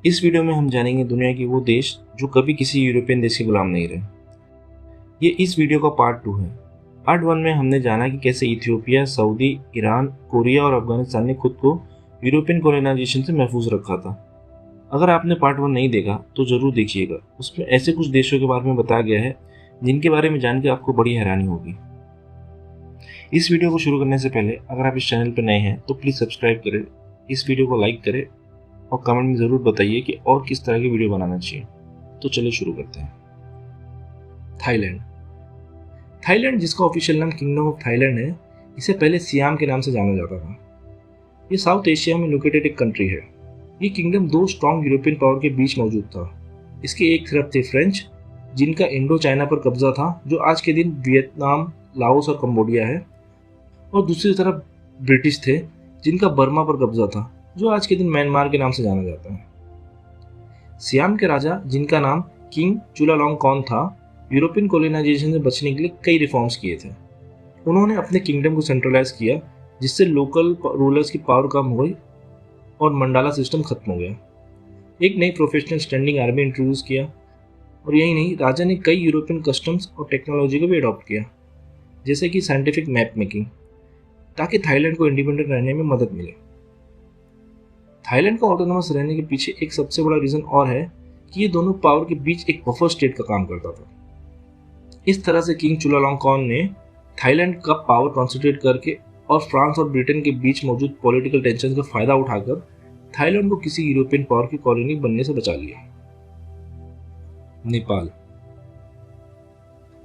इस वीडियो में हम जानेंगे दुनिया के वो देश जो कभी किसी यूरोपियन देश के गुलाम नहीं रहे। ये इस वीडियो का पार्ट 2 है। पार्ट 1 में हमने जाना कि कैसे इथियोपिया, सऊदी, ईरान, कोरिया और अफगानिस्तान ने खुद को यूरोपियन कॉलोनाइजेशन से महफूज रखा था। अगर आपने पार्ट 1 नहीं देखा तो जरूर देखिएगा। उसमें ऐसे कुछ देशों के बारे में बताया गया है जिनके बारे में जानकर आपको बड़ी हैरानी होगी। इस वीडियो को शुरू करने से पहले अगर आप इस चैनल पर नए हैं तो प्लीज़ सब्सक्राइब करें, इस वीडियो को लाइक करें और कमेंट में ज़रूर बताइए कि और किस तरह की वीडियो बनाना चाहिए। तो चलिए शुरू करते हैं। थाईलैंड। थाईलैंड, जिसका ऑफिशियल नाम किंगडम ऑफ थाईलैंड है, इसे पहले सियाम के नाम से जाना जाता था। ये साउथ एशिया में लोकेटेड एक कंट्री है। ये किंगडम दो स्ट्रॉन्ग यूरोपियन पावर के बीच मौजूद था। इसके एक तरफ थे फ्रेंच, जिनका इंडो चाइना पर कब्जा था, जो आज के दिन वियतनाम, लाओस और कंबोडिया है, और दूसरी तरफ ब्रिटिश थे, जिनका बर्मा पर कब्जा था, जो आज के दिन म्यांमार के नाम से जाना जाता है। सियाम के राजा, जिनका नाम किंग चुलालोंगकॉन था, यूरोपियन कॉलोनाइजेशन से बचने के लिए कई रिफॉर्म्स किए थे। उन्होंने अपने किंगडम को सेंट्रलाइज किया, जिससे लोकल रूलर्स की पावर कम हो गई और मंडाला सिस्टम खत्म हो गया। एक नई प्रोफेशनल स्टैंडिंग आर्मी इंट्रोड्यूस किया, और यही नहीं, राजा ने कई यूरोपियन कस्टम्स और टेक्नोलॉजी को भी अडॉप्ट किया, जैसे कि साइंटिफिक मैप मेकिंग, ताकि थाईलैंड को इंडिपेंडेंट रहने में मदद मिले। थाईलैंड का ऑटोनोमस रहने के पीछे एक सबसे बड़ा रीजन और है कि ये दोनों पावर के बीच एक बफर स्टेट का काम करता था। इस तरह से किंग चुलालोंगकॉन ने थाईलैंड का पावर कॉन्सेंट्रेट करके और फ्रांस और ब्रिटेन के बीच मौजूद पॉलिटिकल टेंशन का फायदा उठाकर थाईलैंड को किसी यूरोपियन पावर की कॉलोनी बनने से बचा लिया। नेपाल।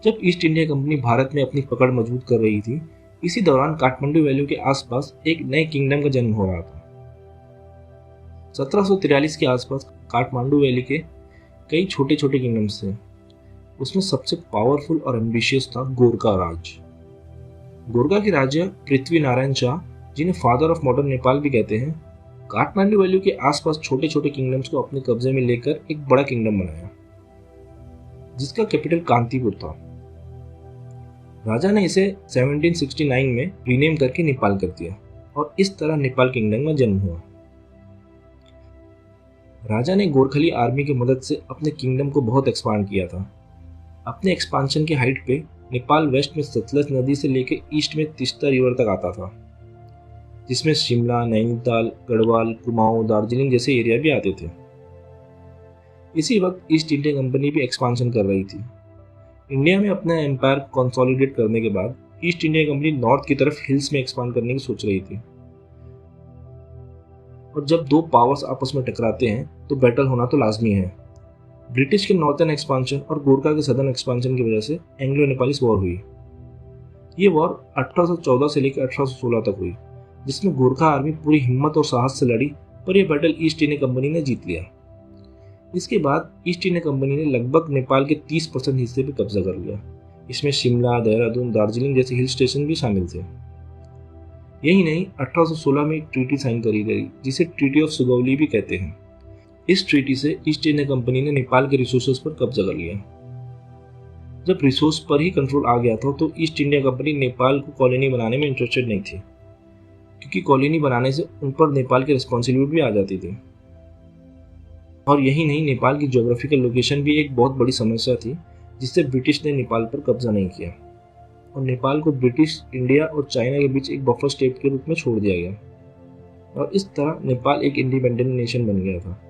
जब ईस्ट इंडिया कंपनी भारत में अपनी पकड़ मजबूत कर रही थी, इसी दौरान काठमांडू वैली के आसपास एक नए किंगडम का जन्म हो रहा था। 1743 के आसपास काठमांडू वैली के कई छोटे छोटे किंगडम्स थे। उसमें सबसे पावरफुल और एम्बिशियस था गोरखा राज। गोरखा के राजा पृथ्वी नारायण शाह, जिन्हें फादर ऑफ मॉडर्न नेपाल भी कहते हैं, काठमांडू वैली के आसपास छोटे छोटे किंगडम्स को अपने कब्जे में लेकर एक बड़ा किंगडम बनाया, जिसका कैपिटल कांतिपुर था। राजा ने इसे 1769 में रीनेम करके नेपाल कर दिया, और इस तरह नेपाल किंगडम का जन्म हुआ। राजा ने गोरखली आर्मी की मदद से अपने किंगडम को बहुत एक्सपांड किया था। अपने एक्सपांशन के हाइट पे नेपाल वेस्ट में सतलज नदी से लेकर ईस्ट में तीस्ता रिवर तक आता था, जिसमें शिमला, नैनीताल, गढ़वाल, कुमाऊं, दार्जिलिंग जैसे एरिया भी आते थे। इसी वक्त ईस्ट इंडिया कंपनी भी एक्सपांशन कर रही थी। इंडिया में अपना एम्पायर कंसोलिडेट करने के बाद ईस्ट इंडिया कंपनी नॉर्थ की तरफ हिल्स में एक्सपांड करने की सोच रही थी। और जब दो पावर्स आपस में टकराते हैं तो बैटल होना तो लाजमी है। ब्रिटिश के नॉर्थर्न एक्सपांशन और गोरखा के सदर्न एक्सपांशन की वजह से एंग्लो नेपालीस वॉर हुई। ये वॉर 1814 से लेकर 1816 तक हुई, जिसमें गोरखा आर्मी पूरी हिम्मत और साहस से लड़ी, पर यह बैटल ईस्ट इंडिया कंपनी ने जीत लिया। इसके बाद ईस्ट इंडिया कंपनी ने लगभग नेपाल के 30% हिस्से पर कब्जा कर लिया। इसमें शिमला, देहरादून, दार्जिलिंग जैसे हिल स्टेशन भी शामिल थे। यही नहीं, 1816 में एक ट्रीटी साइन करी गई, जिसे ट्रीटी ऑफ सुगौली भी कहते हैं। इस ट्रीटी से ईस्ट इंडिया कंपनी ने नेपाल के रिसोर्सेज पर कब्जा कर लिया। जब रिसोर्स पर ही कंट्रोल आ गया था, तो ईस्ट इंडिया कंपनी नेपाल को कॉलोनी बनाने में इंटरेस्टेड नहीं थी, क्योंकि कॉलोनी बनाने से उन पर नेपाल की रिस्पॉन्सिबिलिटी भी आ जाती थी। और यही नहीं, नेपाल की ज्योग्राफिकल लोकेशन भी एक बहुत बड़ी समस्या थी, जिससे ब्रिटिश ने नेपाल पर कब्जा नहीं किया, और नेपाल को ब्रिटिश, इंडिया और चाइना के बीच एक बफर स्टेट के रूप में छोड़ दिया गया, और इस तरह नेपाल एक इंडिपेंडेंट नेशन बन गया था।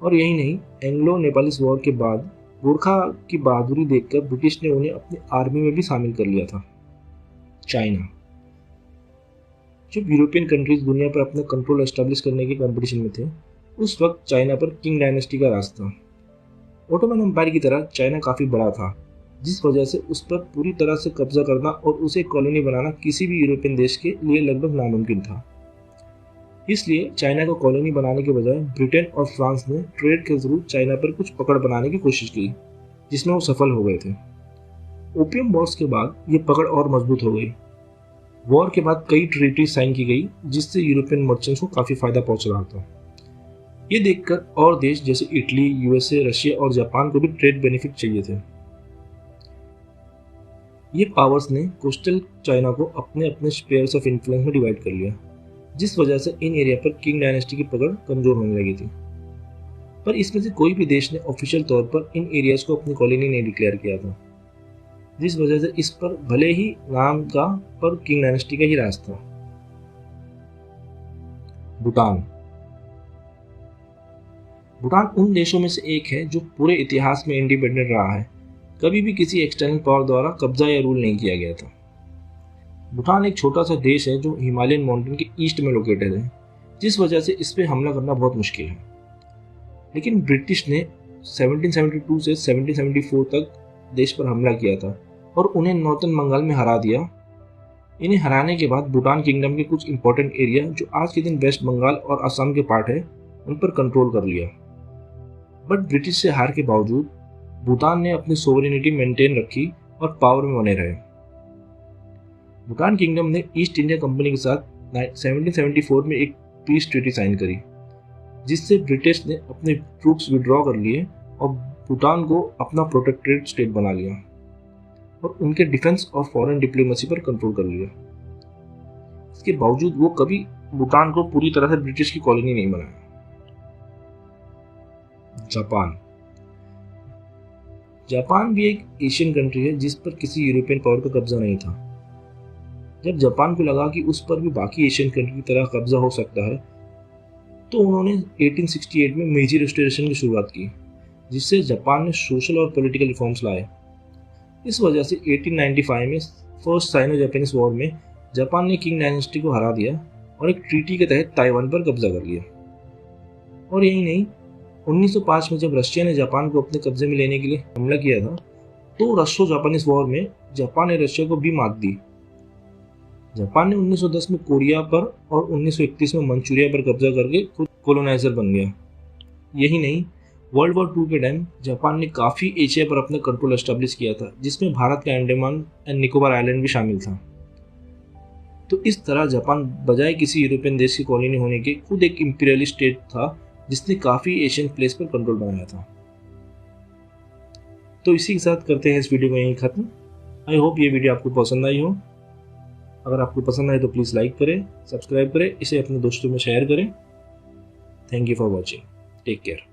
और यही नहीं, एंग्लो नेपालीस वॉर के बाद गोरखा की बहादुरी देखकर ब्रिटिश ने उन्हें अपनी आर्मी में भी शामिल कर लिया था। चाइना। जब यूरोपियन कंट्रीज दुनिया पर अपना कंट्रोल एस्टेब्लिश करने के कंपटीशन में थे, उस वक्त चाइना पर किंग डायनेस्टी का राज था। ओटोमन एम्पायर की तरह चाइना काफ़ी बड़ा था, जिस वजह से उस पर पूरी तरह से कब्जा करना और उसे कॉलोनी बनाना किसी भी यूरोपियन देश के लिए लगभग नामुमकिन था। इसलिए चाइना को कॉलोनी बनाने के बजाय ब्रिटेन और फ्रांस ने ट्रेड के थ्रू चाइना पर कुछ पकड़ बनाने की कोशिश की, जिसमें वो सफल हो गए थे। ओपियम वॉर्स के बाद ये पकड़ और मजबूत हो गई। वॉर के बाद कई ट्रीटी साइन की गई, जिससे यूरोपियन मर्चेंट्स को काफ़ी फायदा पहुंच रहा था। ये देखकर और देश जैसे इटली, यूएसए, रशिया और जापान को भी ट्रेड बेनिफिट चाहिए थे। ये पावर्स ने कोस्टल चाइना को अपने अपने स्पेयर्स ऑफ इन्फ्लुएंस में डिवाइड कर लिया, जिस वजह से इन एरिया पर किंग डायनेस्टी की पकड़ कमजोर होने लगी थी। पर इसमें से कोई भी देश ने ऑफिशियल तौर पर इन एरियाज को अपनी कॉलोनी नहीं डिक्लेयर किया था, जिस वजह से इस पर भले ही नाम का पर किंग डायनेस्टी का ही राज था। भूटान उन देशों में से एक है जो पूरे इतिहास में इंडिपेंडेंट रहा है, कभी भी किसी एक्सटर्नल पावर द्वारा कब्जा या रूल नहीं किया गया था। भूटान एक छोटा सा देश है जो हिमालयन माउंटेन के ईस्ट में लोकेटेड है, जिस वजह से इस पे हमला करना बहुत मुश्किल है। लेकिन ब्रिटिश ने 1772 से 1774 तक देश पर हमला किया था और उन्हें नॉर्थन बंगाल में हरा दिया। इन्हें हराने के बाद भूटान किंगडम के कुछ इंपॉर्टेंट एरिया जो आज के दिन वेस्ट बंगाल और असम के पार्ट है, उन पर कंट्रोल कर लिया। बट ब्रिटिश से हार के बावजूद भूटान ने अपनी सोवरेनिटी मेंटेन रखी और पावर में बने रहे। भूटान किंगडम ने ईस्ट इंडिया कंपनी के साथ 1774 में एक पीस ट्रीटी साइन करी, जिससे ब्रिटिश ने अपने ट्रूप्स विड्रॉ कर लिए और भूटान को अपना प्रोटेक्टरेट स्टेट बना लिया और उनके डिफेंस और फॉरेन डिप्लोमेसी पर कंट्रोल कर लिया। इसके बावजूद वो कभी भूटान को पूरी तरह से ब्रिटिश की कॉलोनी नहीं बनाया। जापान भी एक एशियन कंट्री है जिस पर किसी यूरोपियन पावर का कब्जा नहीं था। जब जापान को लगा कि उस पर भी बाकी एशियन कंट्री की तरह कब्जा हो सकता है, तो उन्होंने 1868 में मेजी रेस्टोरेशन की शुरुआत की, जिससे जापान ने सोशल और पॉलिटिकल रिफॉर्म्स लाए। इस वजह से 1895 में फर्स्ट साइनो जापानीज वॉर में जापान ने किंग डायनेस्टी को हरा दिया और एक ट्रीटी के तहत ताइवान पर कब्जा कर लिया। और यही नहीं, 1905 में जब रशिया ने जापान को अपने कब्जे में लेने के लिए हमला किया था, तो रशियो जापानीज वॉर में जापान ने रशिया को भी मात दी। जापान ने 1910 में कोरिया पर और 1931 में मंचूरिया पर कब्जा करके खुद कोलोनाइजर बन गया। यही नहीं, वर्ल्ड वॉर 2 के टाइम जापान ने काफ़ी एशिया पर अपना कंट्रोल एस्टेब्लिश किया था, जिसमें भारत का अंडमान एंड निकोबार आइलैंड भी शामिल था। तो इस तरह जापान बजाय किसी यूरोपियन देश की कॉलोनी होने के खुद एक इंपीरियलिस्ट स्टेट था, जिसने काफ़ी एशियन प्लेस पर कंट्रोल बनाया था। तो इसी के साथ करते हैं इस वीडियो को यहीं खत्म। आई होप ये वीडियो आपको पसंद आई हो। अगर आपको पसंद आए तो प्लीज़ लाइक करें, सब्सक्राइब करें, इसे अपने दोस्तों में शेयर करें। Thank you for watching. Take care.